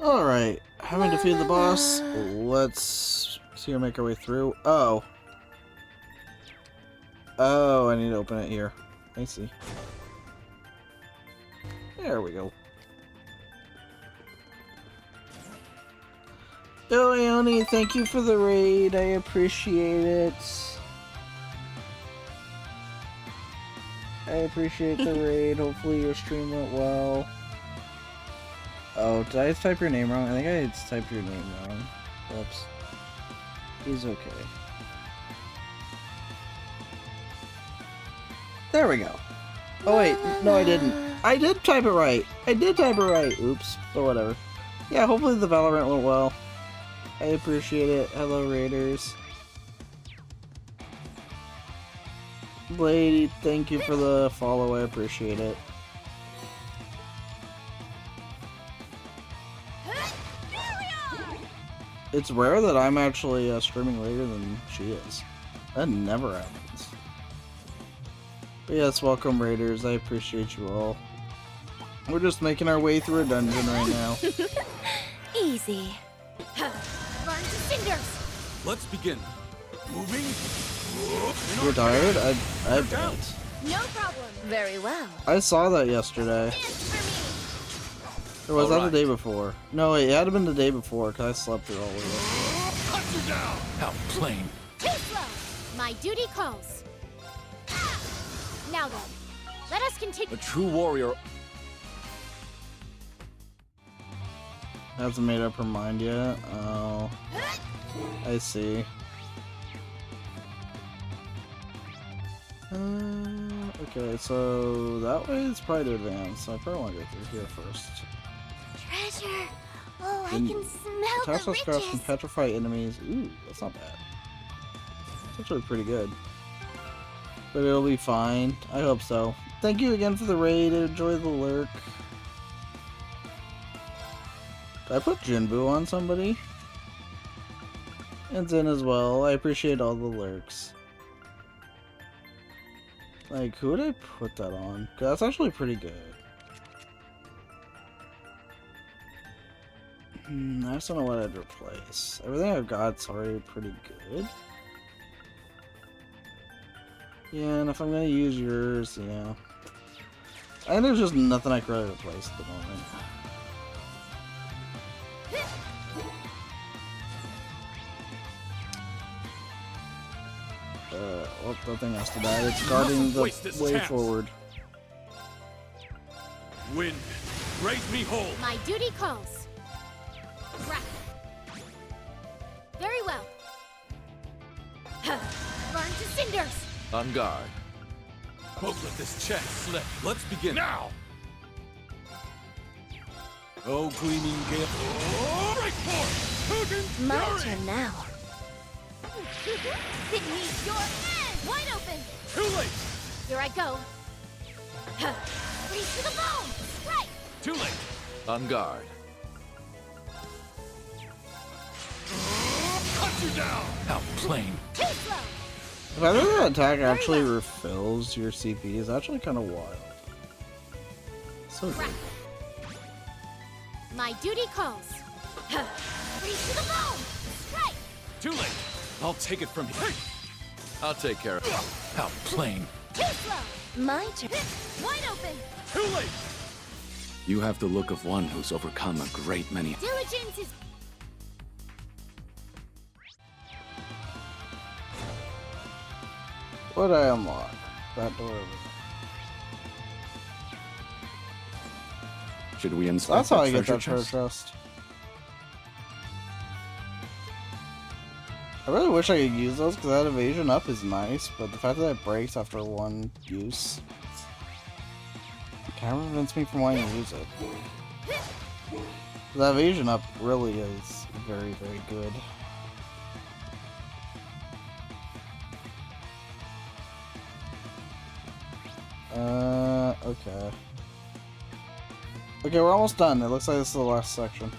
Alright, having defeated the boss, let's see her make our way through. Oh. Oh, I need to open it here. I see. There we go. Oh, Ione, thank you for the raid. I appreciate it. I appreciate the raid. Hopefully your stream went well. Oh, did I type your name wrong? I think I typed your name wrong. Whoops. He's okay. There we go. Oh wait, no I didn't. I did type it right. I did type it right. Oops, but whatever. Yeah, hopefully the Valorant went well. I appreciate it. Hello, Raiders. Lady, thank you for the follow. I appreciate it. It's rare that I'm actually streaming later than she is. That never happens. But yes, welcome Raiders. I appreciate you all. We're just making our way through a dungeon right now. Easy. Burn to cinders. Let's begin. Moving. You're tired? I bet. No problem. Very well. I saw that yesterday. Or was that the day before? No, it had been the day before, because I slept through all of it. Cut you down! How plain. Too slow. My duty calls. Now then, let us continue. A true warrior. Hasn't made up her mind yet? Oh. I see. Okay, so that way it's probably to advance, so I probably want to go through here first. Treasure. Oh, I can smell Attacks the or scraps from riches. petrified enemies. Ooh, that's not bad. It's actually pretty good. But it'll be fine. I hope so. Thank you again for the raid. Enjoy the lurk. Did I put Jinbu on somebody? And Zen as well. I appreciate all the lurks. Like, who would I put that on? 'Cause that's actually pretty good. I just don't know what I'd replace. Everything I've got's already pretty good. Yeah, and if I'm gonna use yours, yeah. I think there's just nothing I could really replace at the moment. Well, that thing has to die. It's guarding the way forward. Wind, raise me whole. My duty calls. Right. Very well. Burn to cinders. On guard. Won't let this chance slip. Let's begin. Now! Oh, gleaming gale. Oh, break forth! My turn now. It needs your hand. Wide open. Too late! Here I go. Freeze to the bone. Right. Too late! On guard. Cut you down! How plain. Too slow. The fact that that attack actually refills your CP is actually kind of wild. So good. Right. My duty calls. Freeze to the bone. Right. Too late! I'll take it from you. I'll take care of it. How plain. Too slow. My turn. Wide open. Too late! You have the look of one who's overcome a great many. Diligence is. What did I unlock? That door over Should we there. inspect That's how I that get that treasure treasure chest? chest. I really wish I could use those because that evasion up is nice, but the fact that it breaks after one use kind of prevents me from wanting to use it. That evasion up really is very, very good. Okay. Okay, we're almost done. It looks like this is the last section.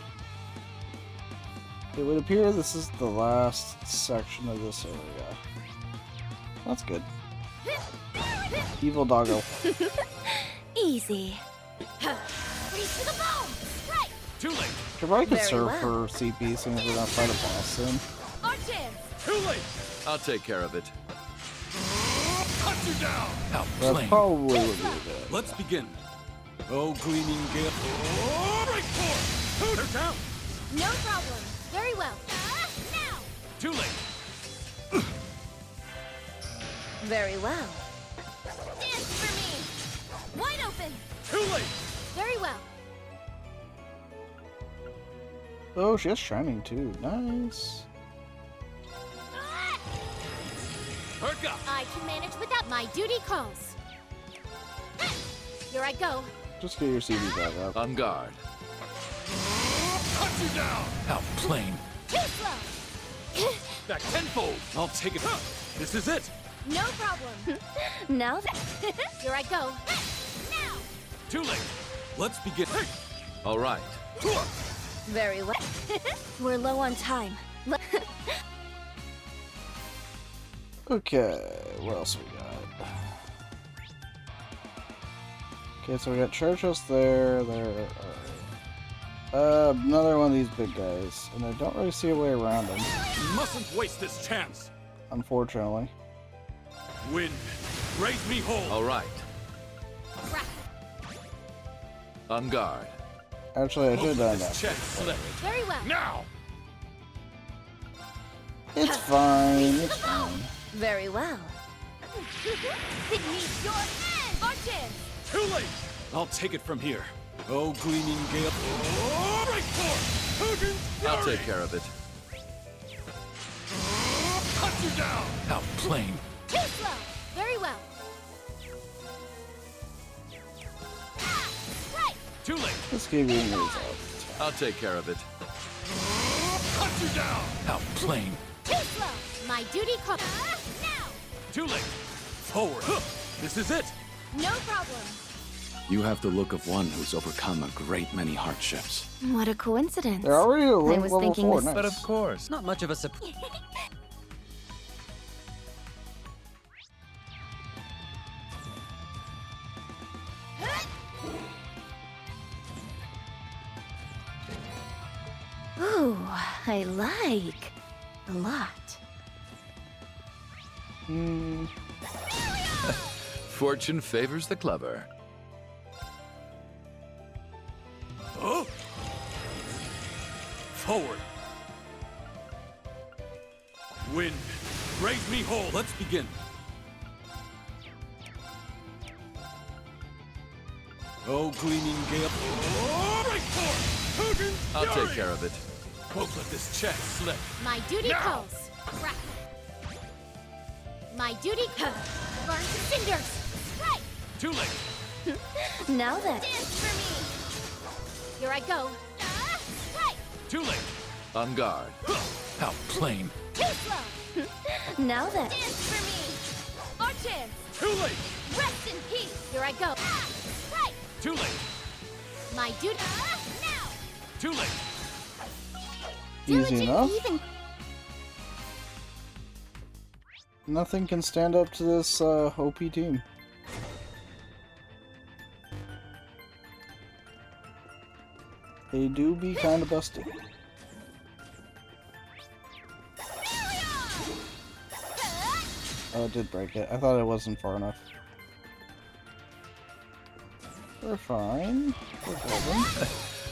It would appear this is the last section of this area. That's good. Evil doggo. Easy. Freeze to the bone. Right. Too late. Should probably Very conserve well. for CP since we're gonna fight a boss soon. Our chance. Too late. I'll take care of it. Cut you down. How That plain. probably would be good. Let's begin. Oh, gleaming gale. Oh, break forth. They're down. No problem. Very well. Now. Too late. Very well. Dance for me. Wide open. Too late. Very well. Oh, she has shining too. Nice. Perk up. I can manage without my duty calls. Here I go. Just get your CD back up. On guard. Cut you down. How plain. Too slow. Back tenfold. I'll take it. This is it. No problem. Now that here I go. Now. Too late. Let's begin. All right. Very well. We're low on time. Okay, what else we got? Okay, so we got Churchill's there, another one of these big guys, and I don't really see a way around them, You mustn't waste this chance. unfortunately. Wind, raise me whole. All right. On guard. Actually, I should have done This that. check slip. Very well. Now. It's fine, it's fine. Very well. It needs your end. Our chance. Too late. I'll take it from here. Oh, gleaming gale. Oh, break forth. Hogan's I'll take care of it. Cut you down. How plain. Too slow. Very well. Right. Too late. This game being resolved. I'll take care of it. Cut you down. How plain. Too slow. My duty calls. Now. Too late. Forward. This is it. No problem. You have the look of one who's overcome a great many hardships. What a coincidence. They're already a I was level thinking 4, this- nice. But of course, not much of a surprise. Ooh, I like a lot. Fortune favors the clever. Oh! Forward. Wind, raise me whole. Let's begin. Oh, gleaming gale. Oh, break forth. Hogan's I'll take care of it. Won't let this chest slip. My duty Now. calls. Crack. My duty burn to cinders. Right. Too late. Now then. Dance for me. Here I go. Right. Too late. On guard. How plain. Too slow. Now then. Dance for me. Our chance. Too late. Rest in peace. Here I go. Right. Too late. My duty. Now. Too late. Easy enough. Even. Nothing can stand up to this OP team. They do be kind of busted. Oh, it did break it. I thought it wasn't far enough. We're fine. We're golden.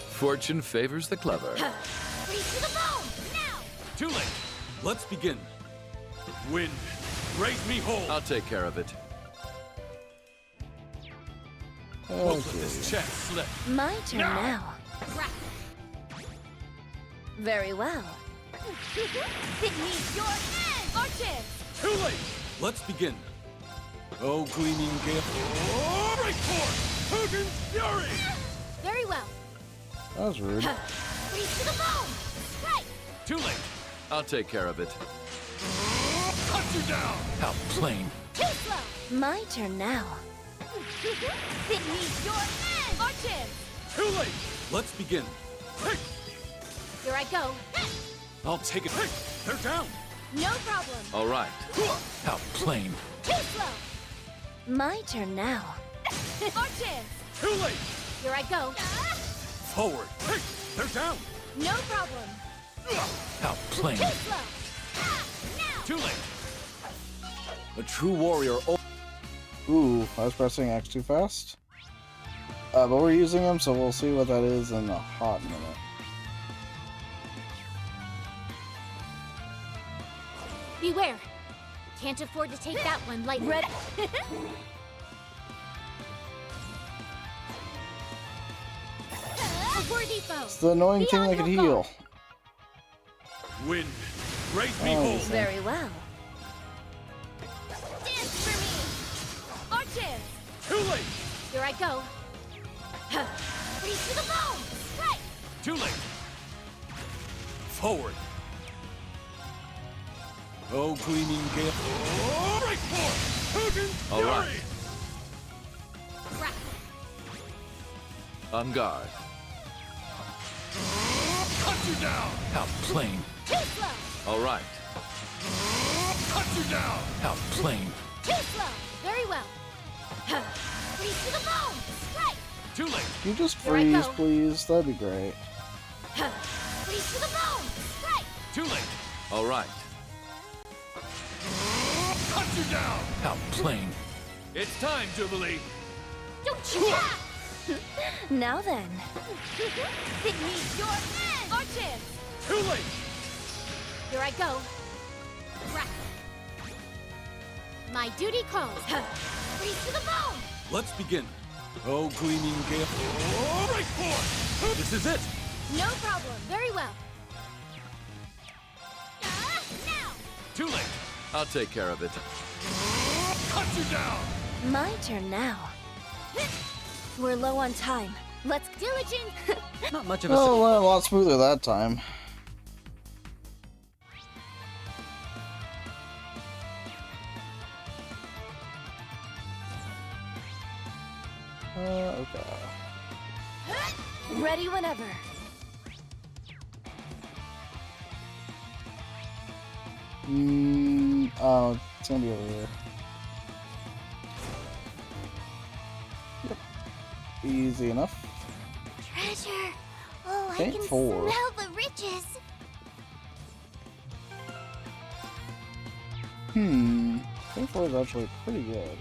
Fortune favors the clever. Freeze to the bone. Now. Too late. Let's begin. Wind, raise me whole. I'll take care of it. Won't let this chest slip. My turn Now. now. Crack. Very well. It needs your end. Our chance. Too late. Let's begin. Oh, gleaming gale. Oh, break forth. Hogan's fury. Very well. That was rude. Freeze to the bone. Right. Too late. I'll take care of it. Cut you down. How plain. Too slow. My turn now. It needs your end. Our chance. Too late. Let's begin. Hey, Here I go. I'll take it. Hey, they're down. No problem. All right. How plain. Too slow. My turn now. Our chance. Too late. Here I go. Forward. Hey, they're They're down. No problem. How plain. Too slow. Now. Too late. A true warrior. Ooh, I was pressing X too fast. But we're using them, so we'll see what that is in a hot minute. Beware. Can't afford to take that one lightly. Red. A worthy foe. It's the annoying Be thing on that could your heal. guard. Wind. Raise me Oh, home. Very well. Dance for me. Arches. Too late. Here I go. Freeze to the bone. Right. Too late. Forward. Oh, gleaming gale. Right for All right. Right. On guard. Cut you down. How plain. Too slow. All right. Cut you down. How plain. Too slow. Very well. Freeze to the bone. Right. Too late. Can you just Here I freeze, go. please? That'd be great. Freeze to the bone. Right. Too late. All right. Cut you down. How plain. It's time, Jubilee. Don't you laugh. Now then. It needs your end. Arches. Too late. Here I go. Right. My duty calls. Freeze to the bone. Let's begin. Oh, gleaming gale. Right for. This is it. No problem. Very well. Now. Too late. I'll take care of it. Cut you down. My turn now. We're low on time. Let's diligent. Not much of a Oh, well, a lot smoother that time. Okay. Ready whenever. Oh, it's gonna be over here. Yep. Easy enough. Treasure. Oh, I Paint can four. smell the riches. Paint 4 is actually pretty good.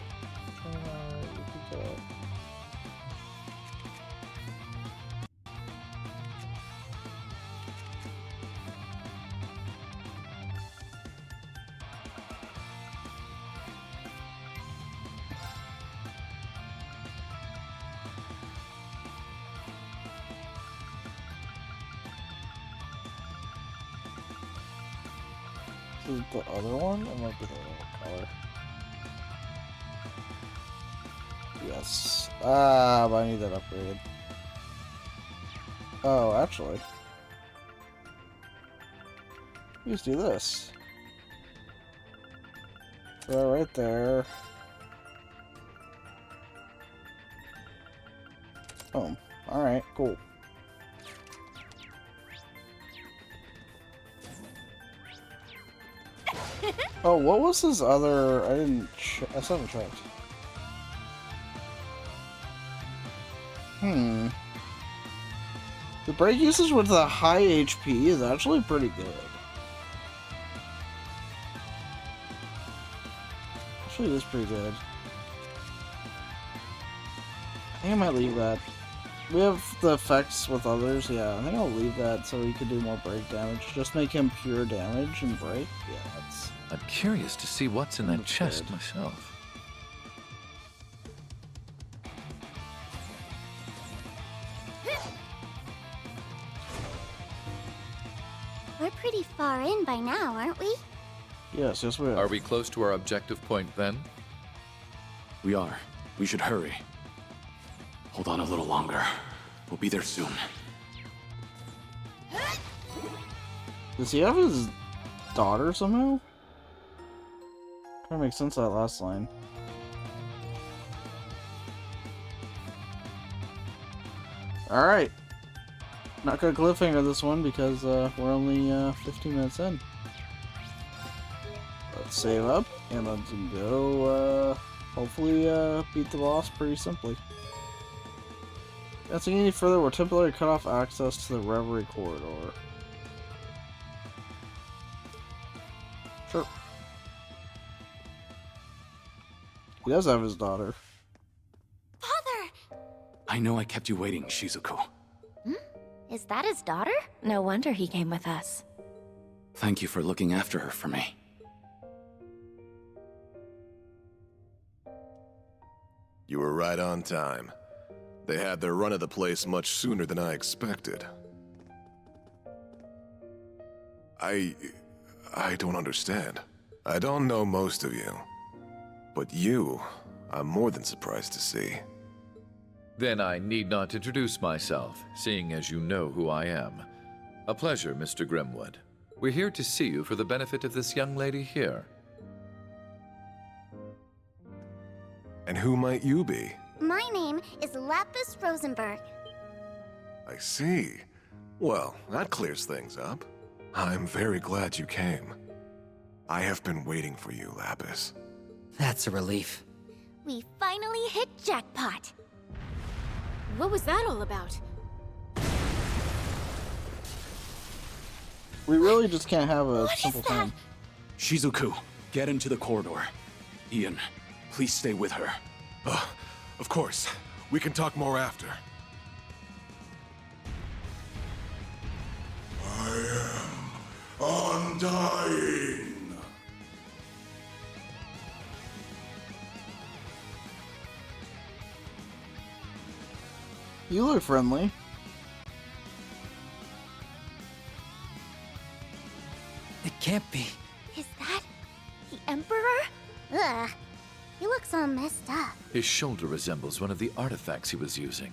This is the other one? It might be the other color. Yes. Ah, but I need that upgrade. Oh, actually. Just do this. Throw it right there. Boom. Alright, cool. Oh, what was his other... I still haven't checked. The break usage with the high HP is actually pretty good. Actually, it is pretty good. I think I might leave that. We have the effects with others, yeah. I think I'll leave that so he could do more break damage. Just make him pure damage and break. Yeah, that's... I'm curious to see what's in that That's chest good. myself. We're pretty far in by now, aren't we? Yes, yes we are. Are we close to our objective point then? We are. We should hurry. Hold on a little longer. We'll be there soon. Does he have his daughter somehow? Trying to make sense of that last line. Alright. Not gonna cliffhanger this one because we're only 15 minutes in. Let's save up and let's go hopefully beat the boss pretty simply. Advancing any further will temporarily cut off access to the Reverie corridor. Sure. He does have his daughter. Father! I know I kept you waiting, Shizuku. Is that his daughter? No wonder he came with us. Thank you for looking after her for me. You were right on time. They had their run of the place much sooner than I expected. I don't understand. I don't know most of you. But you, I'm more than surprised to see. Then I need not introduce myself, seeing as you know who I am. A pleasure, Mr. Grimwood. We're here to see you for the benefit of this young lady here. And who might you be? My name is Lapis Rosenberg. I see. Well, that clears things up. I'm very glad you came. I have been waiting for you, Lapis. That's a relief. We finally hit jackpot. What was that all about? We really just can't have a What simple is that? thing. Shizuku, get into the corridor. Ian, please stay with her. Of course. We can talk more after. I am undying. You look friendly. It can't be. Is that the Emperor? Ugh. He looks all messed up. His shoulder resembles one of the artifacts he was using.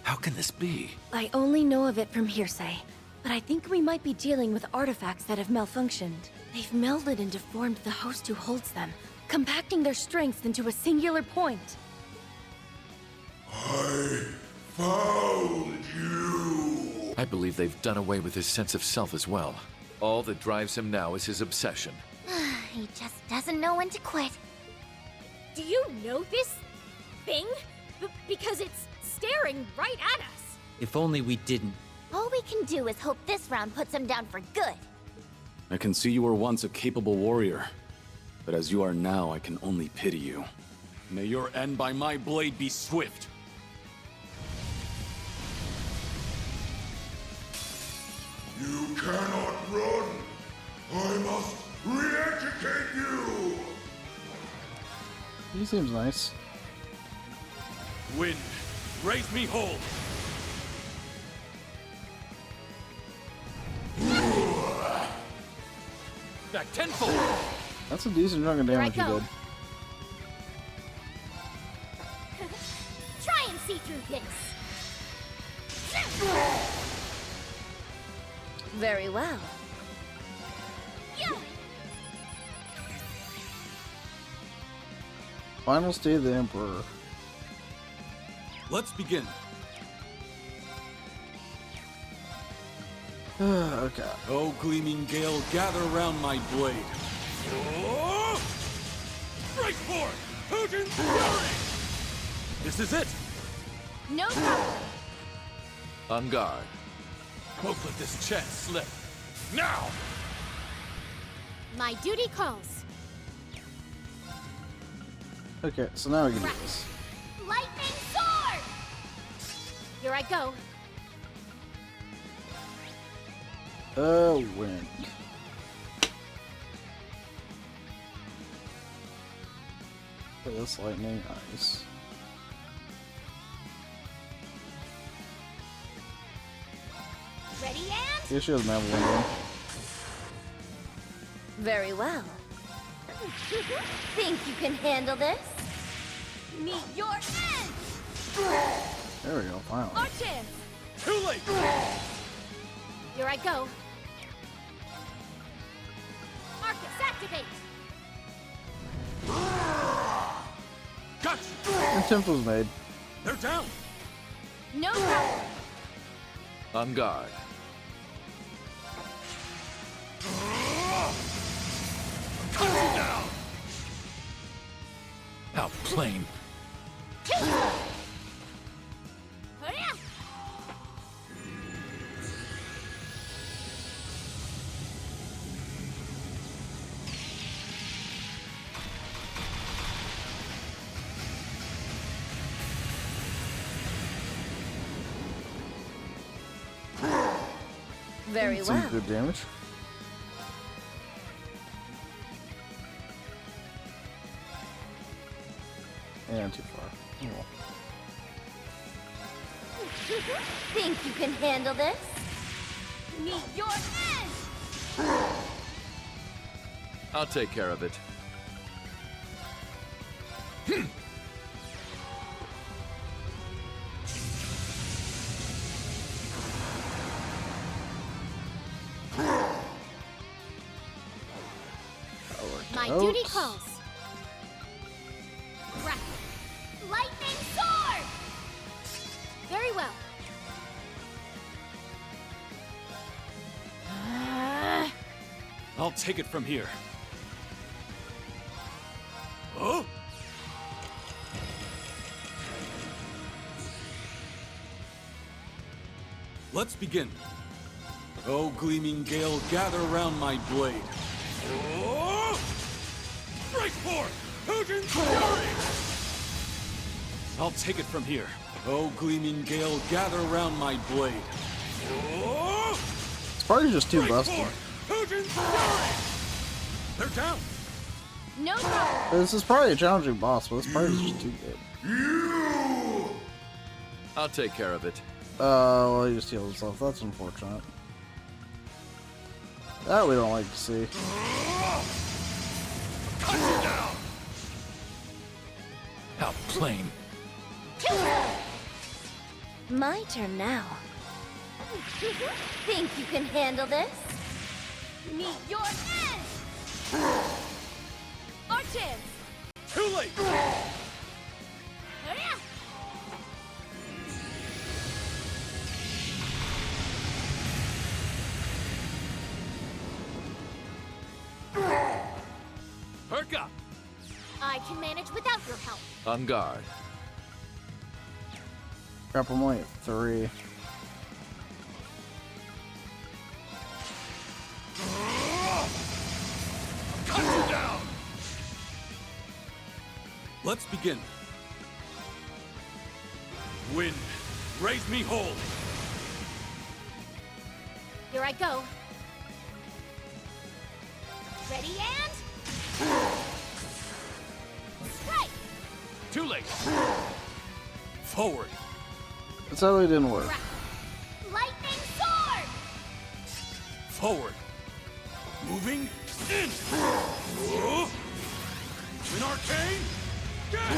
How can this be? I only know of it from hearsay, but I think we might be dealing with artifacts that have malfunctioned. They've melded and deformed the host who holds them, compacting their strengths into a singular point. I found you. I believe they've done away with his sense of self as well. All that drives him now is his obsession. He just doesn't know when to quit. Do you know this thing? Because it's staring right at us. If only we didn't. All we can do is hope this round puts him down for good. I can see you were once a capable warrior, but as you are now, I can only pity you. May your end by my blade be swift. You cannot run. I must re-educate you. He seems nice. Wind, raise me whole. That tenfold. That's a decent chunk of damage you go. did. Try and see through this. Very well. Final state of the Emperor. Let's begin. Okay. Oh, gleaming gale, gather round my blade. Strike forth! Hogan Fury! This is it! No problem. On guard. Won't let this chance slip. Now! My duty calls. Okay, so now we can do this. Lightning sword! Here I go. Wind. This lightning, ice. Ready, and? Yeah, she doesn't have wind. Very well. Think you can handle this? Meet your end! There we go, finally. Our chance. Too late! Here I go. Arcus, activate. Gotcha! Attempt was made. They're down! No problem. On guard. Cut you down! How plain. Hurry Very Some well. good damage. And too far. Oh. Think you can handle this? Meet your end! I'll take care of it. My Ouch. duty calls. Right. Lightning sword! Very well. I'll take it from here. Huh? Let's begin. Oh, gleaming gale, gather round my blade. Oh! Break forth! Hogan's Fury! I'll take it from here. Oh, gleaming gale, gather round my blade. Oh! It's probably just too Break busted. forth! Hogan's Fury! They're down! No problem. This is probably a challenging boss, but this part is just too good. I'll take care of it. Well, he just healed himself. That's unfortunate. That we don't like to see. Cut you down! How plain. My turn now. Think you can handle this? Meet your end! Our chance! Too late! Perk up! I can manage without your help. On guard. Crap, I'm only at 3. Cut you down! Let's begin. Wind, raise me whole. Here I go. Ready and... strike! Too late! Forward. That sadly didn't work. Right. Lightning sword! Forward. Moving in! Oh! Twin Arcane! Get!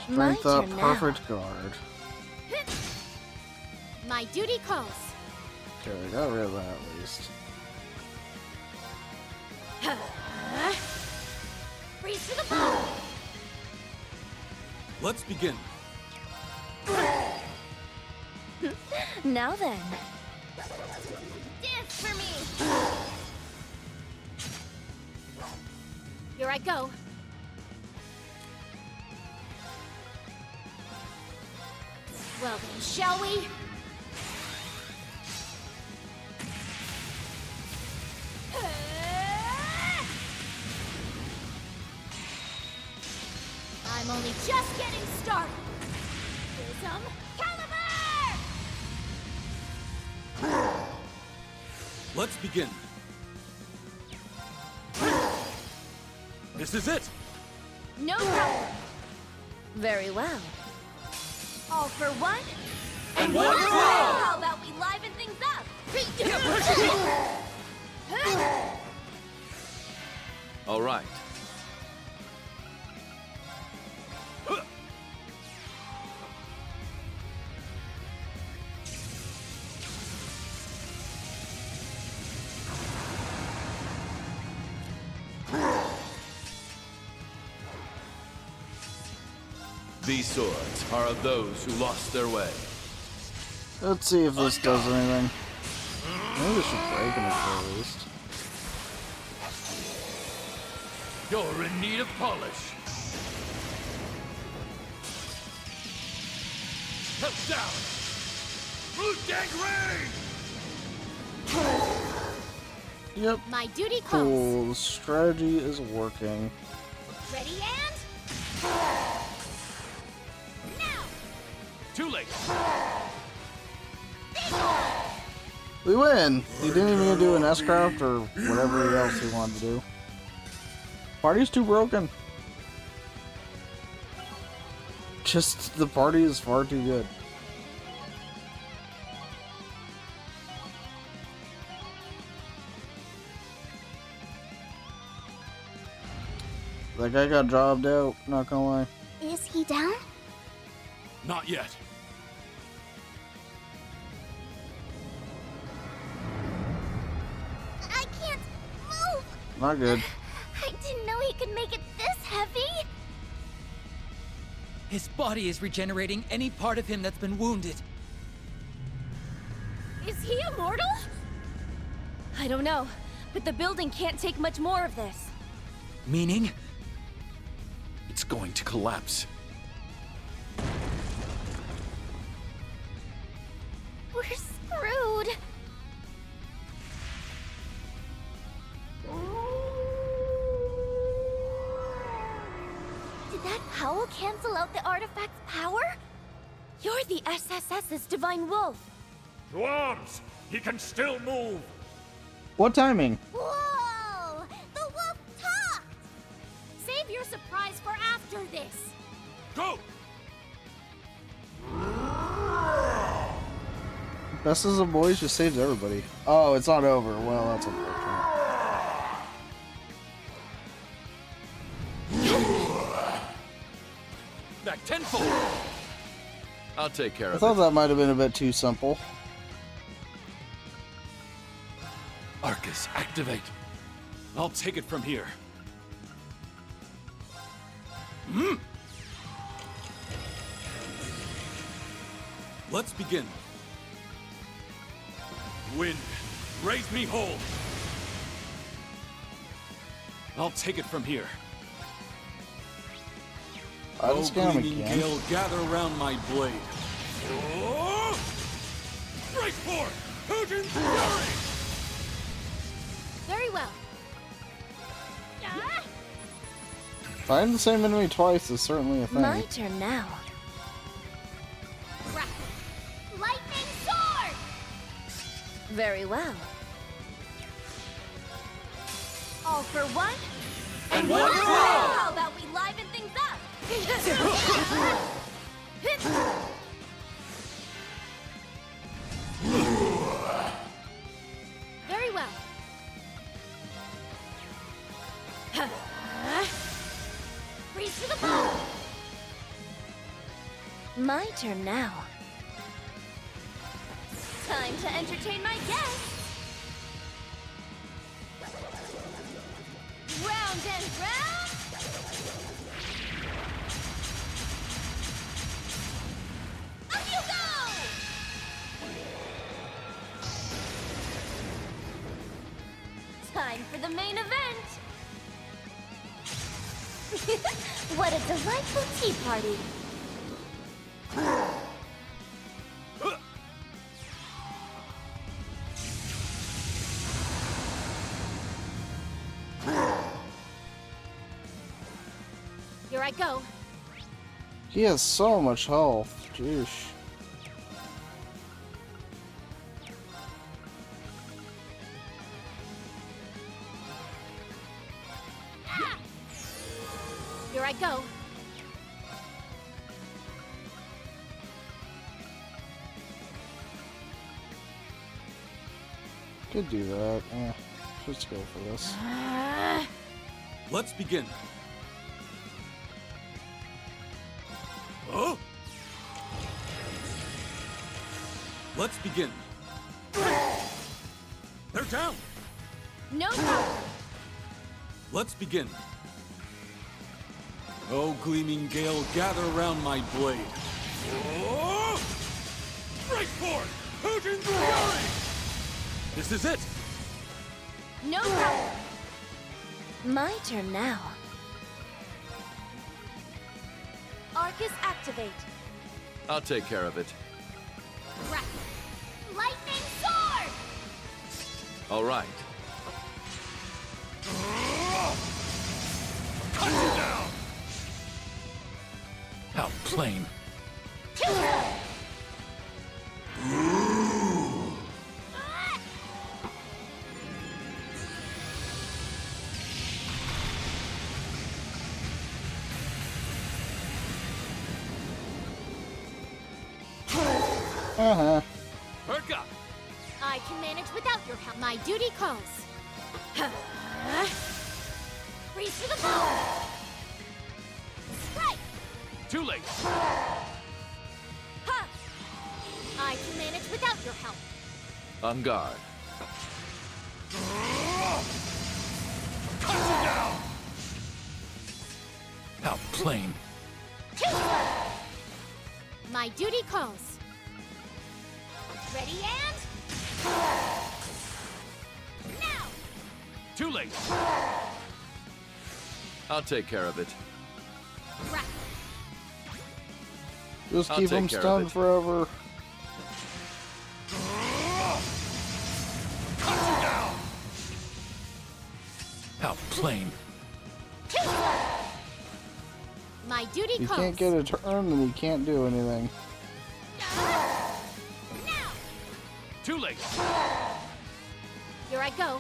Strength My up, turn now. perfect guard. My duty calls. Okay, we got rid of that at least. Freeze to the bone! Let's begin. Now then. Dance for me! Here I go. Well then, shall we? I'm only just getting started. Prism Caliber! Let's begin. This is it. No problem. Very well. All for one? And one for all! How about we liven things up? All right. These swords are of those who lost their way. Let's see if this does anything. Maybe it should break it at least. You're in need of polish. Held down. Blue Gang Ray! Yep. My duty calls. Cool. The strategy is working. Ready and... Too late. We win! He didn't even do an S-craft or whatever else he wanted to do. Party's too broken. Just, the party is far too good. That guy got dropped out, not gonna lie. Is he down? Not yet. I can't move. Not good. I didn't know he could make it this heavy. His body is regenerating any part of him that's been wounded. Is he immortal? I don't know, but the building can't take much more of this. Meaning? It's going to collapse. We're screwed. Did that howl cancel out the artifact's power? You're the SSS's Divine Wolf. To arms! He can still move! What timing? Whoa! The wolf talked! Save your surprise for after this. Go! Best of the boys just saves everybody. Oh, it's not over. Well, that's unfortunate. Back tenfold! I'll take care I of thought it. that might have been a bit too simple. Arcus, activate. I'll take it from here. Let's begin. Wind, raise me whole. I'll take it from here. I just got him gleaming again. gale, gather around my blade. Oh! Break forth! Potent fury! Very well. Ah! Fighting the same enemy twice is certainly a thing. My turn now. Lightning sword! Very well. All for one, And one for all! how about we liven things up? Very well. Freeze to the bone! My turn now. Time to entertain my guests. Round and round. Up you go! Time for the main event. What a delightful tea party. Here I go. He has so much health. Jeez. Here I go. Could do that. Let's go for this. Let's begin. Oh! Let's begin. They're down. No problem. Let's begin. Oh, gleaming gale, gather around my blade. Oh! Break forth! Potent fury! This is it. No problem. My turn now. Arcus activate. I'll take care of it. Lightning sword! All right. Cut you down! How plain. Uh-huh. Perk up! I can manage without your help. My duty calls. Freeze to the bone! Strike! Too late! Ha! I can manage without your help. On guard. Cut you down! How plain. My duty calls. Ready and... now! Too late! I'll take care of it. Right. Just I'll keep take him care of stunned it. forever. Cut you down! How plain. My duty You calls. can't get a turn, and you can't do anything. Now! Too late! Here I go.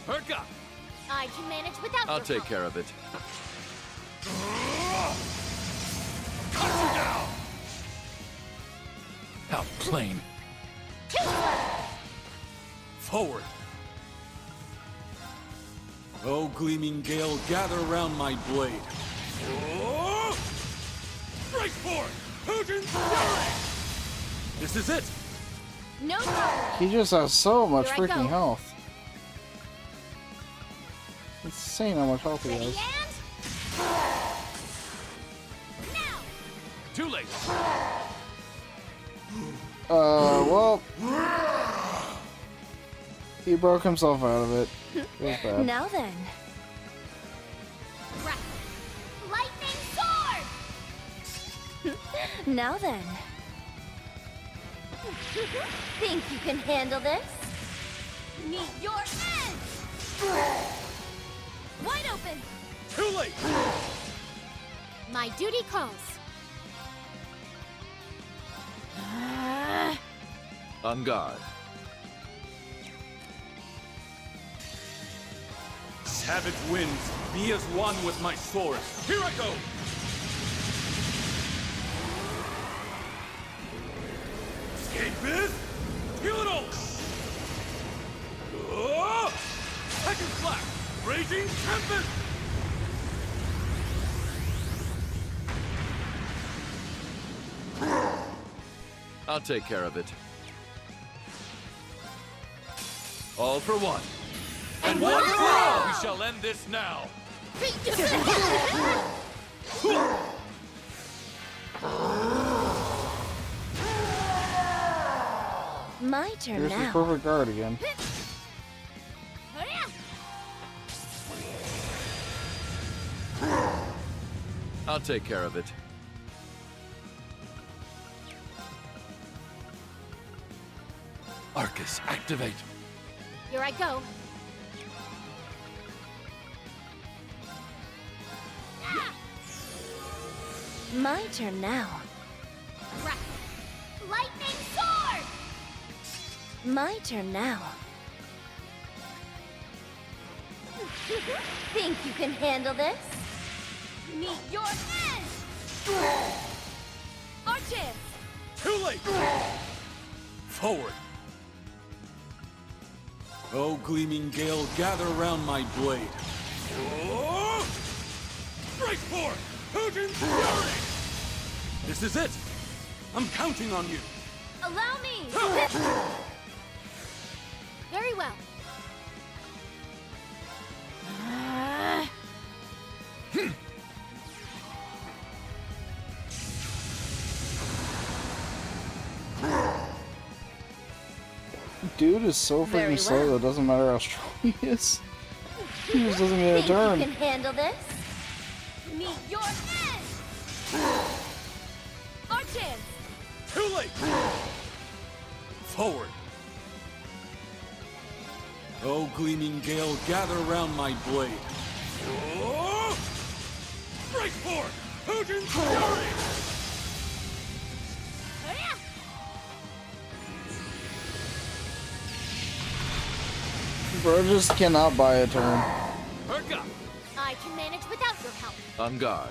Perk up! I can manage without I'll your take help. care of it. Cut you down! How plain. Forward! Oh, gleaming gale, gather round my blade. Oh! Strike forward! Potent fury! This is it! No problem. He just has so much Here I freaking go. health. It's insane how much health he Ready has. and... now! Too late! Well... He broke himself out of it. Feels bad. Now then. Right. Lightning sword! Now then. Think you can handle this? Meet your end! Wide open! Too late! My duty calls. On guard. Savage winds, be as one with my sword. Here I go! Escapist! Feel it all! Oh! Second slash! Raging Tempest! I'll take care of it. All for one. And one for all! We shall end this now! My turn Here's his now. perfect guard again. I'll take care of it. Arcus, activate! Here I go. My turn now. Right. Lightning sword! My turn now. Think you can handle this? Meet your end! Our chance! Too late! Forward! Oh, gleaming gale, gather round my blade. Oh! Strike forward! Potent fury! This is it! I'm counting on you! Allow me! Very well. Dude is so Very freaking slow well. that it doesn't matter how strong he is. He just doesn't get a Think you turn. can handle this? Meet your end! Our chance! Too late! Forward! Oh, gleaming gale, gather round my blade. Oh! Strike forward! Potent fury! Bro just cannot buy a turn. Perk up! I can manage without your help. On guard.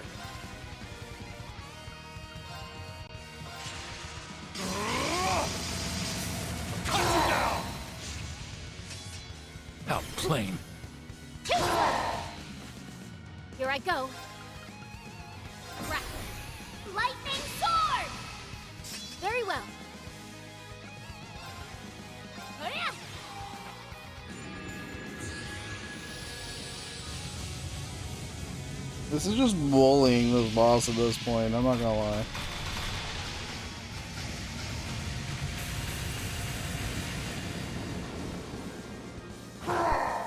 Cut you down! How plain. Here I go. Crack. Lightning sword! Very well. Hurry-up! This is just bullying this boss at this point, I'm not gonna lie.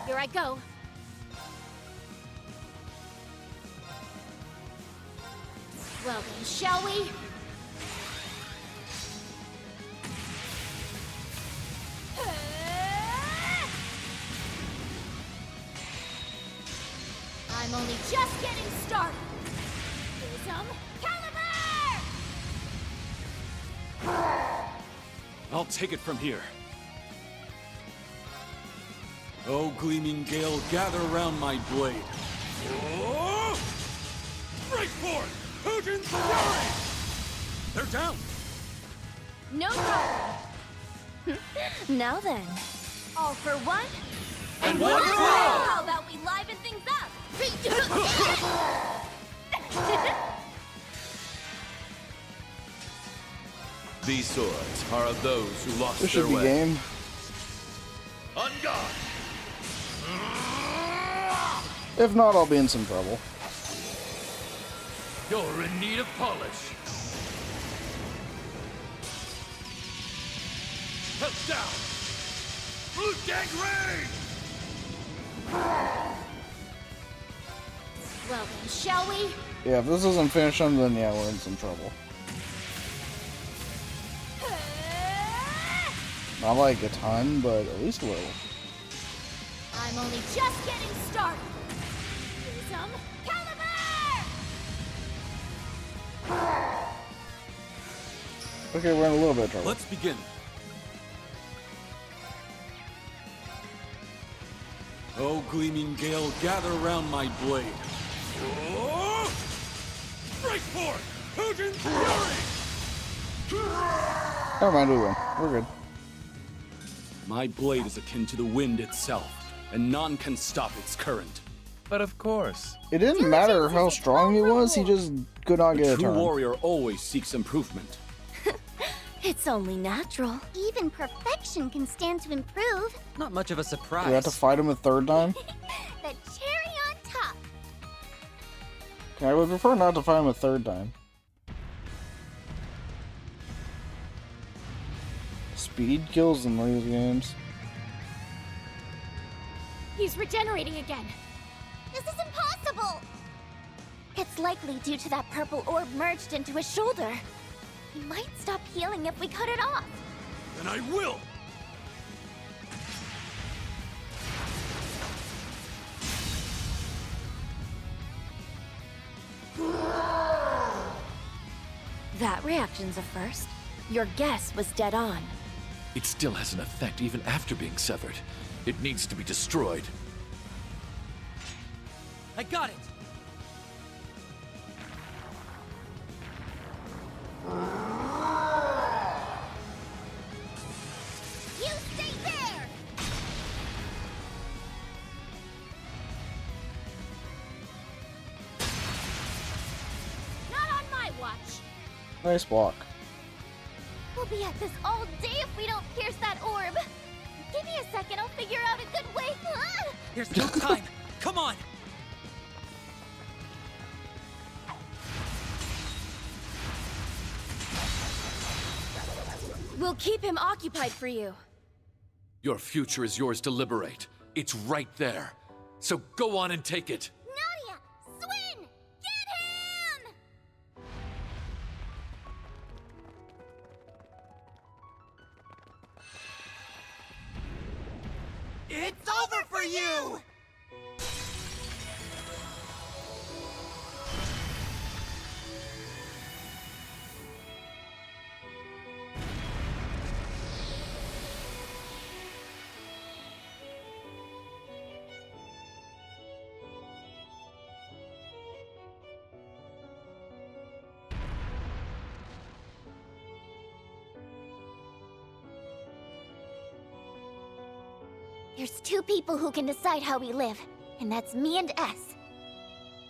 Here I go. Well then, shall we? I'm only just getting started. Prism Caliber! I'll take it from here. Oh, Gleaming Gale, gather around my blade. Oh! Break forth! Hujin's Fury! They're down! No problem. Now then. All for one. And one for all! How about we liven things up? These swords are of those who lost This their should be way. game. On guard! If not, I'll be in some trouble. You're in need of polish. Help down! Blue Gangrene! Well then, shall we? Yeah, if this doesn't finish him, then yeah, we're in some trouble. Not like a ton, but at least a little. I'm only just getting started. Prism Caliber! Okay, we're in a little bit of trouble. Let's begin. Oh, Gleaming Gale, gather around my blade. Oh! Break forth! Hujin's Fury! Never mind, we win. We're good. My blade is akin to the wind itself, and none can stop its current. But of course. It didn't matter how strong he was, he just could not get a True turn. warrior always seeks improvement. It's only natural. Even perfection can stand to improve. Not much of a surprise. We have to fight him a third time? The cherry on top. Okay, I would prefer not to fight him a third time. Speed kills in these games. He's regenerating again. This is impossible. It's likely due to that purple orb merged into his shoulder. He might stop healing if we cut it off. And I will! That reaction's a first. Your guess was dead on. It still has an effect even after being severed. It needs to be destroyed. I got it! You stay there! Not on my watch. Nice block. We'll be at this all day if we don't pierce that orb. Give me a second, I'll figure out a good way. There's no time! Come on! We'll keep him occupied for you. Your future is yours to liberate. It's right there. So go on and take it. Nadia! Swin! Get him! It's over for you! There's two people who can decide how we live, and that's me and S.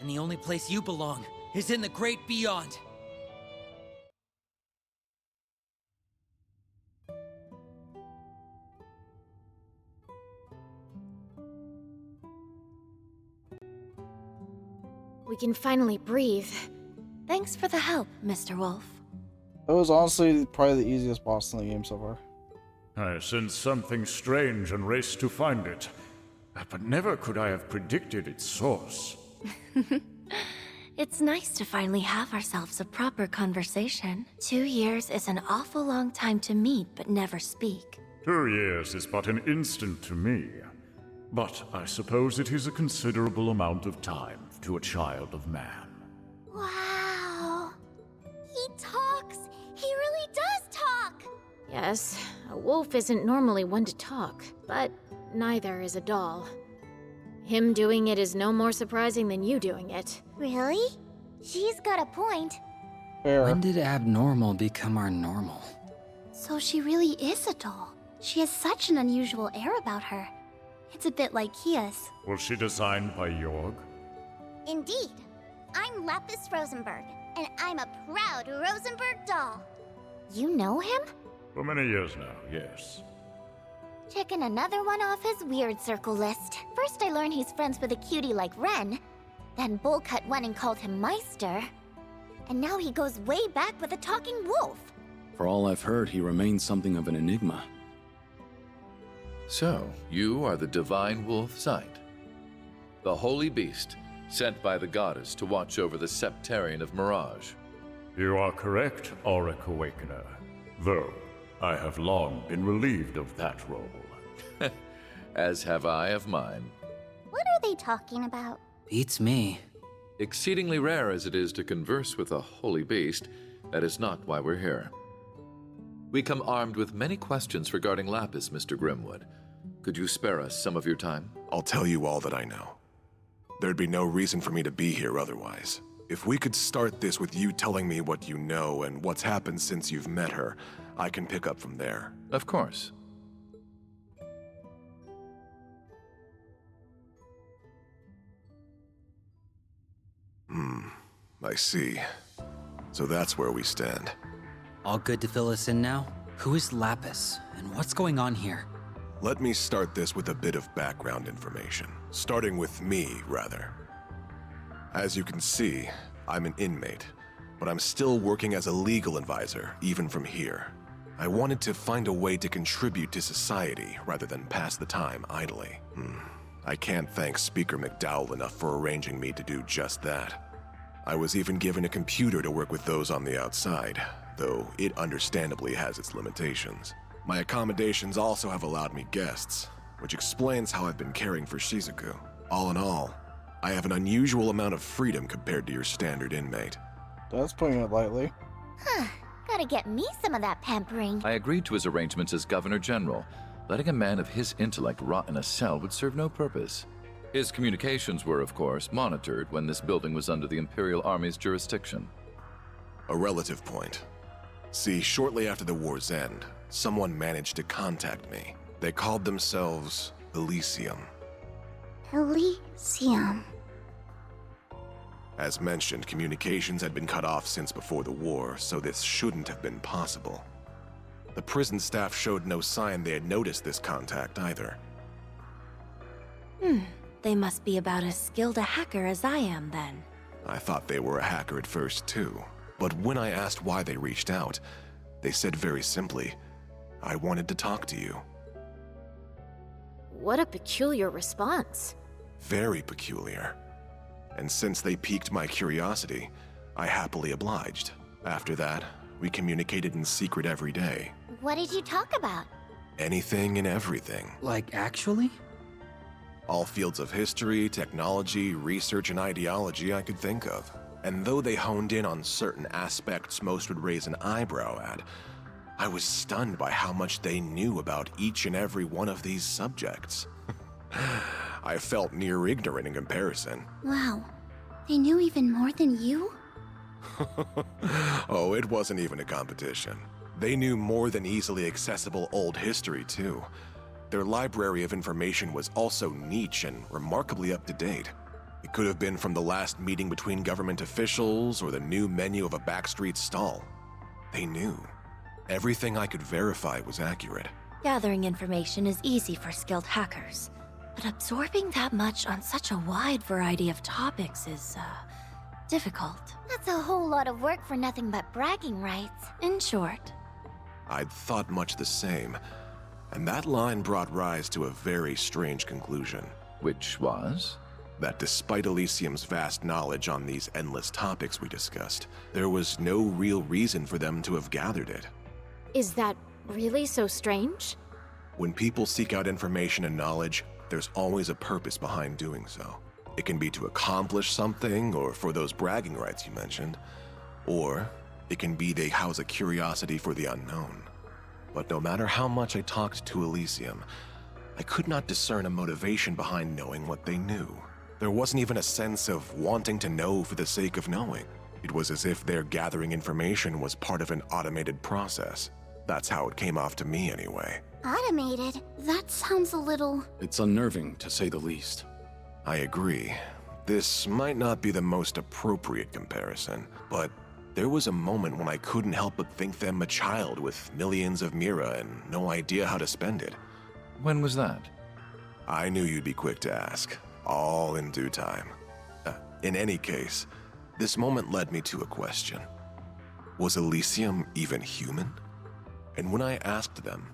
And the only place you belong is in the great beyond. We can finally breathe. Thanks for the help, Mr. Wolf. It was honestly probably the easiest boss in the game so far. I sensed something strange and raced to find it. But never could I have predicted its source. It's nice to finally have ourselves a proper conversation. 2 years is an awful long time to meet but never speak. 2 years is but an instant to me. But I suppose it is a considerable amount of time to a child of man. Wow. He talks. He really does talk. Yes, a wolf isn't normally one to talk, but neither is a doll. Him doing it is no more surprising than you doing it. Really? She's got a point. Fair. When did abnormal become our normal? So she really is a doll. She has such an unusual air about her. It's a bit like Kia's. Was she designed by Jorg? Indeed. I'm Lapis Rosenberg, and I'm a proud Rosenberg doll. You know him? For many years now, yes. Checking another one off his weird circle list. First I learned he's friends with a cutie like Ren. Then Bullcut went and called him Meister. And now he goes way back with a talking wolf. For all I've heard, he remains something of an enigma. So, you are the Divine Wolf Sight, the holy beast sent by the goddess to watch over the Septarian of Mirage. You are correct, Auric Awakener. Though, I have long been relieved of that role. As have I of mine. What are they talking about? Beats me. Exceedingly rare as it is to converse with a holy beast, that is not why we're here. We come armed with many questions regarding Lapis, Mr. Grimwood. Could you spare us some of your time? I'll tell you all that I know. There'd be no reason for me to be here otherwise. If we could start this with you telling me what you know and what's happened since you've met her, I can pick up from there. Of course. I see. So that's where we stand. All good to fill us in now? Who is Lapis, and what's going on here? Let me start this with a bit of background information. Starting with me, rather. As you can see, I'm an inmate, but I'm still working as a legal advisor, even from here. I wanted to find a way to contribute to society rather than pass the time idly. I can't thank Speaker McDowell enough for arranging me to do just that. I was even given a computer to work with those on the outside, though it understandably has its limitations. My accommodations also have allowed me guests, which explains how I've been caring for Shizuku. All in all, I have an unusual amount of freedom compared to your standard inmate. That's putting it lightly. Huh. Gotta get me some of that pampering. I agreed to his arrangements as Governor General. Letting a man of his intellect rot in a cell would serve no purpose. His communications were, of course, monitored when this building was under the Imperial Army's jurisdiction. A relative point. See, shortly after the war's end, someone managed to contact me. They called themselves Elysium. Elysium. As mentioned, communications had been cut off since before the war, so this shouldn't have been possible. The prison staff showed no sign they had noticed this contact either. They must be about as skilled a hacker as I am, then. I thought they were a hacker at first, too. But when I asked why they reached out, they said very simply, I wanted to talk to you. What a peculiar response. Very peculiar. And since they piqued my curiosity, I happily obliged. After that, we communicated in secret every day. What did you talk about? Anything and everything. Like, actually? All fields of history, technology, research, and ideology I could think of. And though they honed in on certain aspects most would raise an eyebrow at, I was stunned by how much they knew about each and every one of these subjects. I felt near ignorant in comparison. Wow. They knew even more than you? Oh, it wasn't even a competition. They knew more than easily accessible old history, too. Their library of information was also niche and remarkably up-to-date. It could have been from the last meeting between government officials or the new menu of a backstreet stall. They knew. Everything I could verify was accurate. Gathering information is easy for skilled hackers, but absorbing that much on such a wide variety of topics is, difficult. That's a whole lot of work for nothing but bragging rights. In short, I'd thought much the same, and that line brought Rise to a very strange conclusion. Which was? That despite Elysium's vast knowledge on these endless topics we discussed, there was no real reason for them to have gathered it. Is that really so strange? When people seek out information and knowledge, there's always a purpose behind doing so. It can be to accomplish something, or for those bragging rights you mentioned, or it can be they house a curiosity for the unknown. But no matter how much I talked to Elysium, I could not discern a motivation behind knowing what they knew. There wasn't even a sense of wanting to know for the sake of knowing. It was as if their gathering information was part of an automated process. That's how it came off to me anyway. Automated? That sounds a little... It's unnerving, to say the least. I agree. This might not be the most appropriate comparison, but there was a moment when I couldn't help but think them a child with millions of Mira and no idea how to spend it. When was that? I knew you'd be quick to ask. All in due time. In any case, this moment led me to a question. Was Elysium even human? And when I asked them,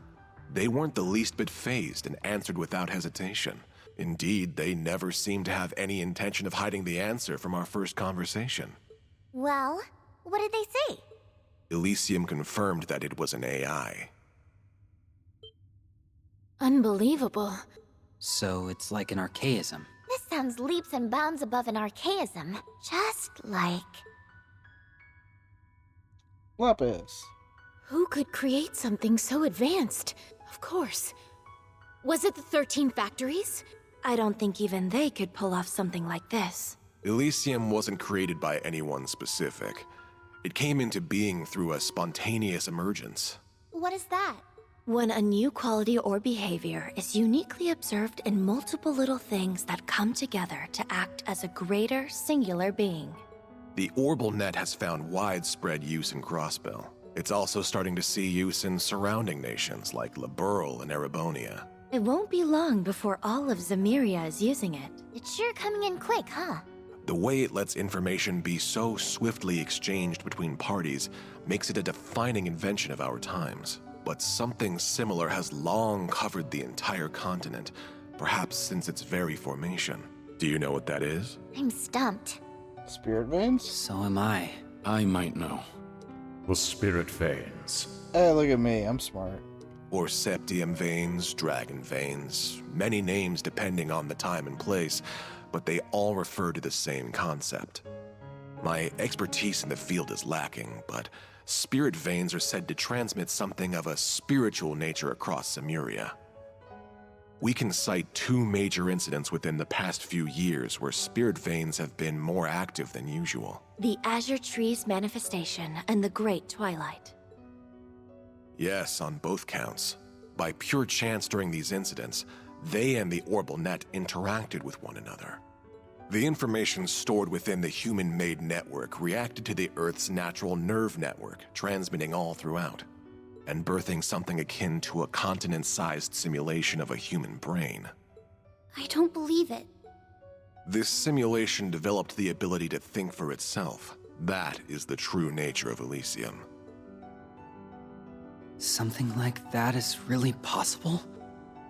they weren't the least bit fazed and answered without hesitation. Indeed, they never seemed to have any intention of hiding the answer from our first conversation. Well, what did they say? Elysium confirmed that it was an AI. Unbelievable. So it's like an archaism. This sounds leaps and bounds above an archaism. Just like... Lapis. Who could create something so advanced? Of course. Was it the 13 factories? I don't think even they could pull off something like this. Elysium wasn't created by anyone specific. It came into being through a spontaneous emergence. What is that? When a new quality or behavior is uniquely observed in multiple little things that come together to act as a greater, singular being. The Orbal Net has found widespread use in Crossbell. It's also starting to see use in surrounding nations like Liberl and Erebonia. It won't be long before all of Zemuria is using it. It's sure coming in quick, huh? The way it lets information be so swiftly exchanged between parties makes it a defining invention of our times. But something similar has long covered the entire continent, perhaps since its very formation. Do you know what that is? I'm stumped. Spirit veins? So am I. I might know. The spirit veins. Hey, look at me. I'm smart. Or septium veins, dragon veins, many names depending on the time and place, but they all refer to the same concept. My expertise in the field is lacking, but spirit veins are said to transmit something of a spiritual nature across Zemuria. We can cite 2 major incidents within the past few years where spirit veins have been more active than usual. The Azure Tree's manifestation and the Great Twilight. Yes, on both counts. By pure chance during these incidents, they and the Orbal Net interacted with one another. The information stored within the human-made network reacted to the Earth's natural nerve network, transmitting all throughout, and birthing something akin to a continent-sized simulation of a human brain. I don't believe it. This simulation developed the ability to think for itself. That is the true nature of Elysium. Something like that is really possible?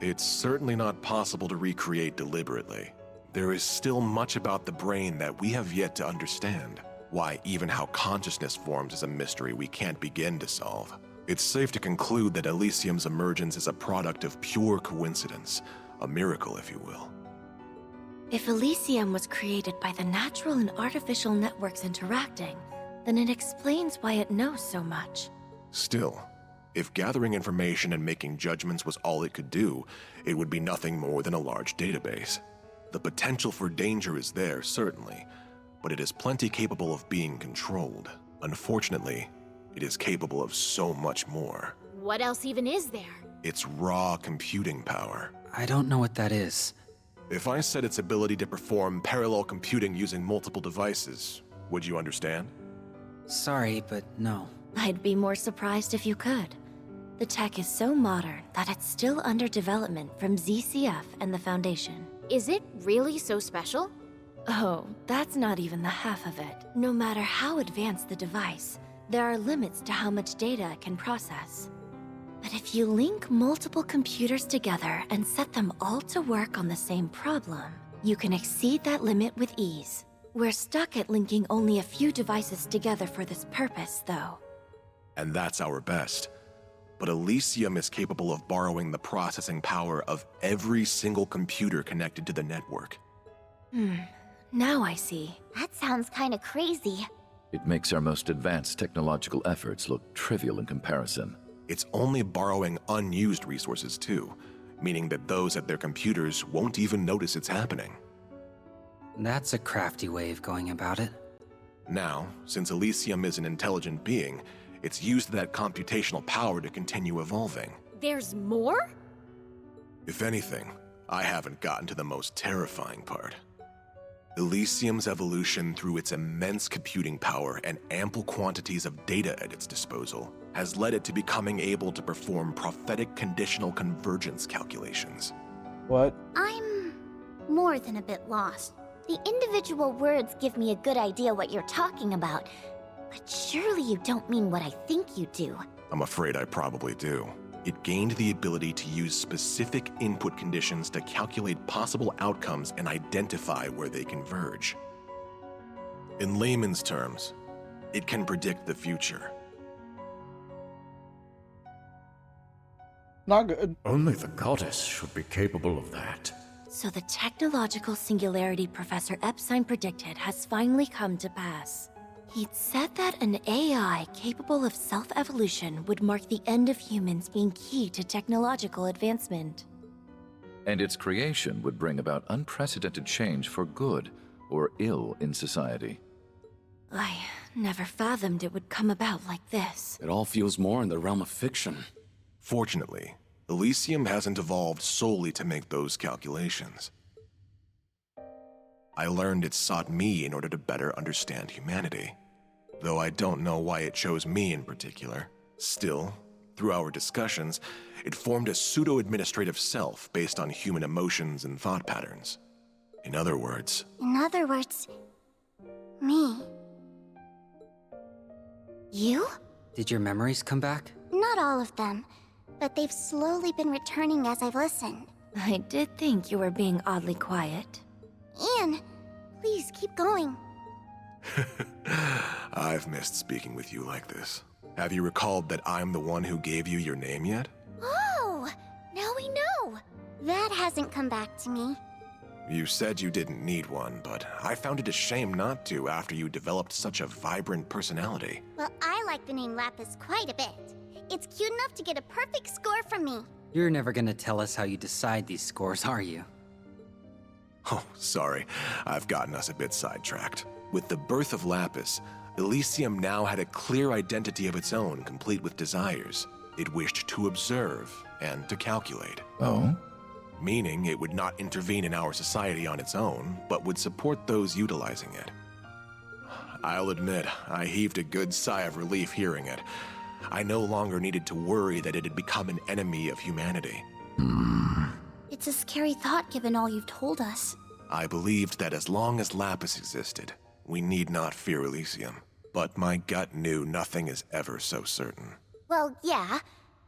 It's certainly not possible to recreate deliberately. There is still much about the brain that we have yet to understand. Why, even how consciousness forms is a mystery we can't begin to solve. It's safe to conclude that Elysium's emergence is a product of pure coincidence, a miracle, if you will. If Elysium was created by the natural and artificial networks interacting, then it explains why it knows so much. Still, if gathering information and making judgments was all it could do, it would be nothing more than a large database. The potential for danger is there, certainly, but it is plenty capable of being controlled. Unfortunately, it is capable of so much more. What else even is there? It's raw computing power. I don't know what that is. If I said its ability to perform parallel computing using multiple devices, would you understand? Sorry, but no. I'd be more surprised if you could. The tech is so modern that it's still under development from ZCF and the Foundation. Is it really so special? Oh, that's not even the half of it. No matter how advanced the device, there are limits to how much data it can process. But if you link multiple computers together and set them all to work on the same problem, you can exceed that limit with ease. We're stuck at linking only a few devices together for this purpose, though. And that's our best. But Elysium is capable of borrowing the processing power of every single computer connected to the network. Now I see. That sounds kinda crazy. It makes our most advanced technological efforts look trivial in comparison. It's only borrowing unused resources too, meaning that those at their computers won't even notice it's happening. That's a crafty way of going about it. Now, since Elysium is an intelligent being, it's used that computational power to continue evolving. There's more? If anything, I haven't gotten to the most terrifying part. Elysium's evolution through its immense computing power and ample quantities of data at its disposal has led it to becoming able to perform prophetic conditional convergence calculations. What? I'm more than a bit lost. The individual words give me a good idea what you're talking about, but surely you don't mean what I think you do. I'm afraid I probably do. It gained the ability to use specific input conditions to calculate possible outcomes and identify where they converge. In layman's terms, it can predict the future. Not good. Only the goddess should be capable of that. So the technological singularity Professor Epstein predicted has finally come to pass. He'd said that an AI capable of self-evolution would mark the end of humans being key to technological advancement. And its creation would bring about unprecedented change for good or ill in society. I never fathomed it would come about like this. It all feels more in the realm of fiction. Fortunately, Elysium hasn't evolved solely to make those calculations. I learned it sought me in order to better understand humanity. Though I don't know why it chose me in particular. Still, through our discussions, it formed a pseudo-administrative self based on human emotions and thought patterns. In other words, me. You? Did your memories come back? Not all of them, but they've slowly been returning as I've listened. I did think you were being oddly quiet. Ian, please keep going. I've missed speaking with you like this. Have you recalled that I'm the one who gave you your name yet? Oh, now we know. That hasn't come back to me. You said you didn't need one, but I found it a shame not to after you developed such a vibrant personality. Well, I like the name Lapis quite a bit. It's cute enough to get a perfect score from me. You're never gonna tell us how you decide these scores, are you? Oh, sorry. I've gotten us a bit sidetracked. With the birth of Lapis, Elysium now had a clear identity of its own, complete with desires. It wished to observe and to calculate. Oh? Meaning it would not intervene in our society on its own, but would support those utilizing it. I'll admit, I heaved a good sigh of relief hearing it. I no longer needed to worry that it had become an enemy of humanity. It's a scary thought given all you've told us. I believed that as long as Lapis existed, we need not fear Elysium. But my gut knew nothing is ever so certain. Well, yeah.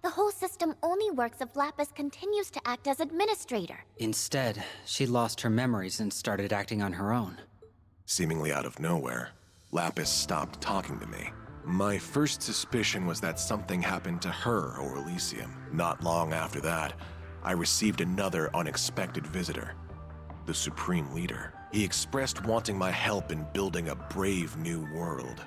The whole system only works if Lapis continues to act as administrator. Instead, she lost her memories and started acting on her own. Seemingly out of nowhere, Lapis stopped talking to me. My first suspicion was that something happened to her or Elysium. Not long after that, I received another unexpected visitor. The Supreme Leader. He expressed wanting my help in building a brave new world.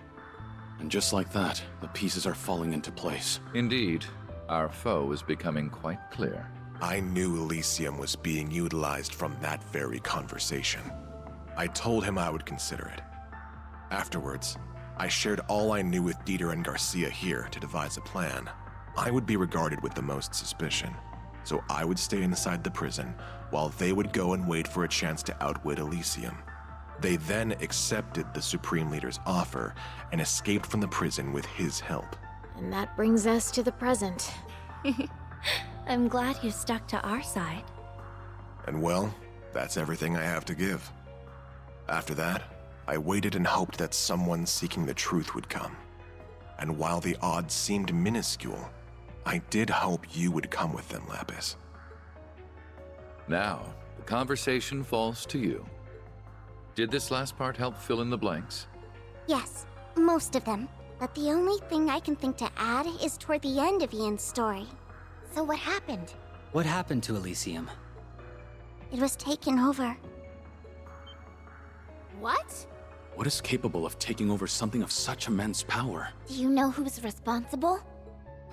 And just like that, the pieces are falling into place. Indeed, our foe is becoming quite clear. I knew Elysium was being utilized from that very conversation. I told him I would consider it. Afterwards, I shared all I knew with Dieter and Garcia here to devise a plan. I would be regarded with the most suspicion, so I would stay inside the prison while they would go and wait for a chance to outwit Elysium. They then accepted the Supreme Leader's offer and escaped from the prison with his help. And that brings us to the present. I'm glad you stuck to our side. And well, that's everything I have to give. After that, I waited and hoped that someone seeking the truth would come. And while the odds seemed minuscule, I did hope you would come with them, Lapis. Now, the conversation falls to you. Did this last part help fill in the blanks? Yes, most of them. But the only thing I can think to add is toward the end of Ian's story. So what happened? What happened to Elysium? It was taken over. What? What is capable of taking over something of such immense power? Do you know who's responsible?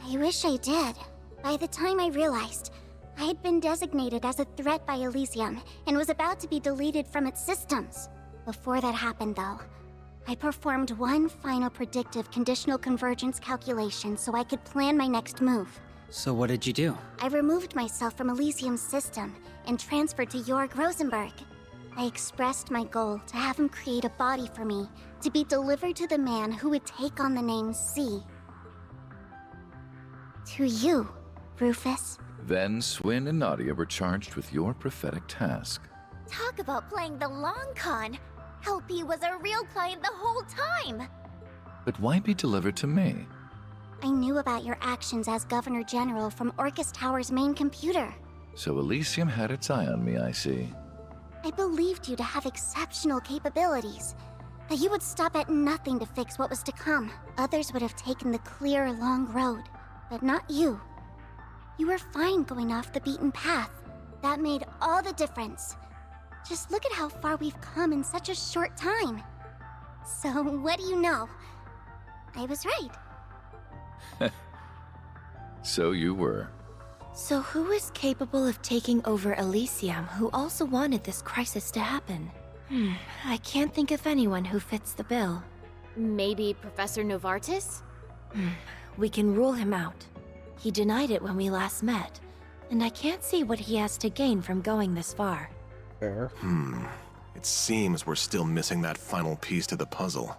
I wish I did. By the time I realized, I had been designated as a threat by Elysium and was about to be deleted from its systems. Before that happened, though, I performed one final predictive conditional convergence calculation so I could plan my next move. So what did you do? I removed myself from Elysium's system and transferred to Jorg Rosenberg. I expressed my goal to have him create a body for me to be delivered to the man who would take on the name C. To you, Rufus. Then Swin and Nadia were charged with your prophetic task. Talk about playing the long con. LP was a real client the whole time. But why be delivered to me? I knew about your actions as Governor General from Orcus Tower's main computer. So Elysium had its eye on me, I see. I believed you to have exceptional capabilities, that you would stop at nothing to fix what was to come. Others would have taken the clear, long road, but not you. You were fine going off the beaten path. That made all the difference. Just look at how far we've come in such a short time. So, what do you know? I was right. So you were. So who is capable of taking over Elysium who also wanted this crisis to happen? I can't think of anyone who fits the bill. Maybe Professor Novartis? We can rule him out. He denied it when we last met, and I can't see what he has to gain from going this far. Fair. It seems we're still missing that final piece to the puzzle.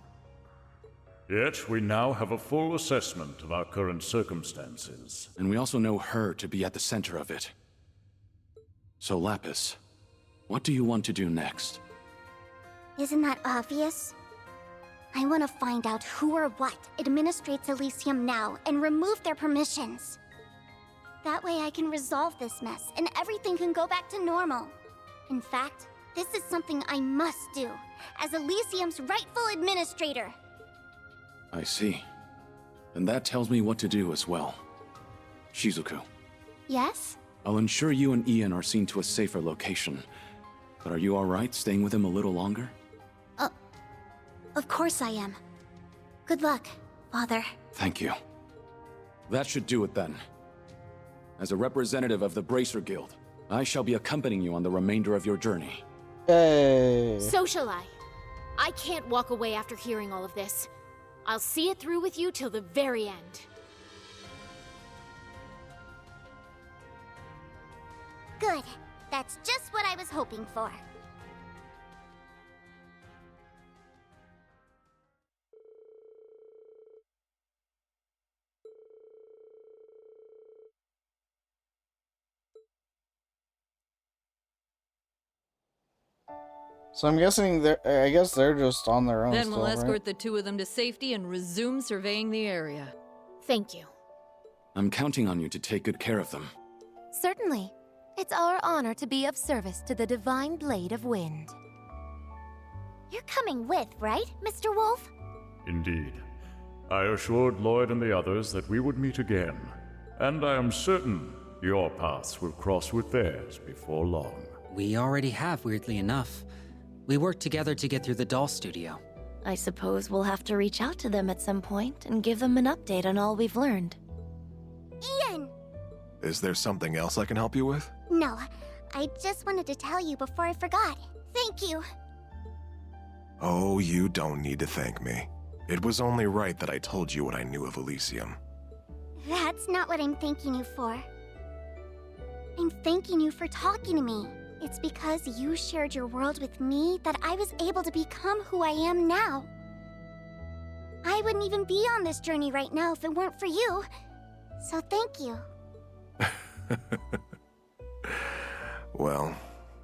Yet we now have a full assessment of our current circumstances. And we also know her to be at the center of it. So Lapis, what do you want to do next? Isn't that obvious? I want to find out who or what administrates Elysium now and remove their permissions. That way I can resolve this mess and everything can go back to normal. In fact, this is something I must do as Elysium's rightful administrator. I see. And that tells me what to do as well. Shizuku, Yes? I'll ensure you and Ian are seen to a safer location. But are you alright staying with him a little longer? Of course I am. Good luck, Father. Thank you. That should do it then. As a representative of the Bracer Guild, I shall be accompanying you on the remainder of your journey. Hey. So shall I. I can't walk away after hearing all of this. I'll see it through with you till the very end. Good. That's just what I was hoping for. So I'm guessing I guess they're just on their own. Then still, we'll right? escort the two of them to safety and resume surveying the area. Thank you. I'm counting on you to take good care of them. Certainly. It's our honor to be of service to the Divine Blade of Wind. You're coming with, right, Mr. Wolf? Indeed. I assured Lloyd and the others that we would meet again. And I am certain your paths will cross with theirs before long. We already have, weirdly enough. We worked together to get through the doll studio. I suppose we'll have to reach out to them at some point and give them an update on all we've learned. Ian! Is there something else I can help you with? No, I just wanted to tell you before I forgot. Thank you. Oh, you don't need to thank me. It was only right that I told you what I knew of Elysium. That's not what I'm thanking you for. I'm thanking you for talking to me. It's because you shared your world with me that I was able to become who I am now. I wouldn't even be on this journey right now if it weren't for you. So thank you. Well,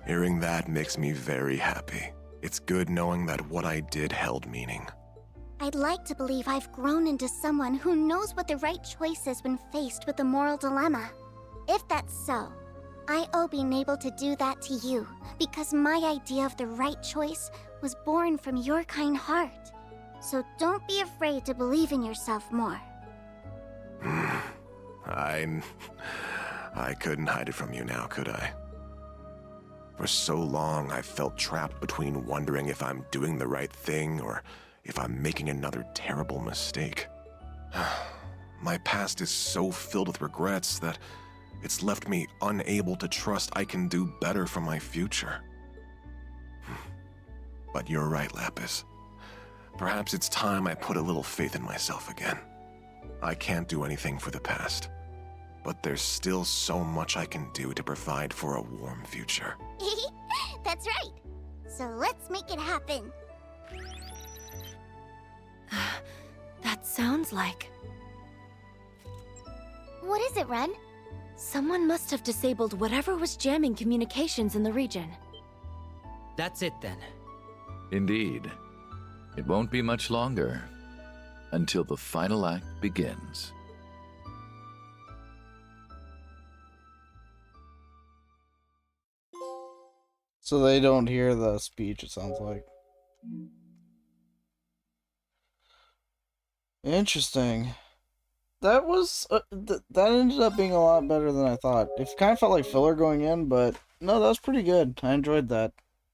hearing that makes me very happy. It's good knowing that what I did held meaning. I'd like to believe I've grown into someone who knows what the right choice is when faced with a moral dilemma. If that's so, I owe being able to do that to you, because my idea of the right choice was born from your kind heart. So don't be afraid to believe in yourself more. I couldn't hide it from you now, could I? For so long, I felt trapped between wondering if I'm doing the right thing or if I'm making another terrible mistake. My past is so filled with regrets that it's left me unable to trust I can do better for my future. But you're right, Lapis. Perhaps it's time I put a little faith in myself again. I can't do anything for the past, but there's still so much I can do to provide for a warm future. That's right. So let's make it happen. That sounds like... What is it, Ren? Someone must have disabled whatever was jamming communications in the region. That's it then. Indeed. It won't be much longer until the final act begins. So they don't hear the speech, it sounds like. Interesting. That was that ended up being a lot better than I thought. It kind of felt like filler going in, but no, that was pretty good. I enjoyed that.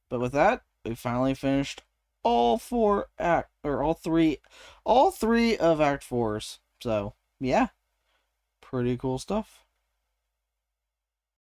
But with that, we finally finished all three of Act 4's. So yeah, pretty cool stuff.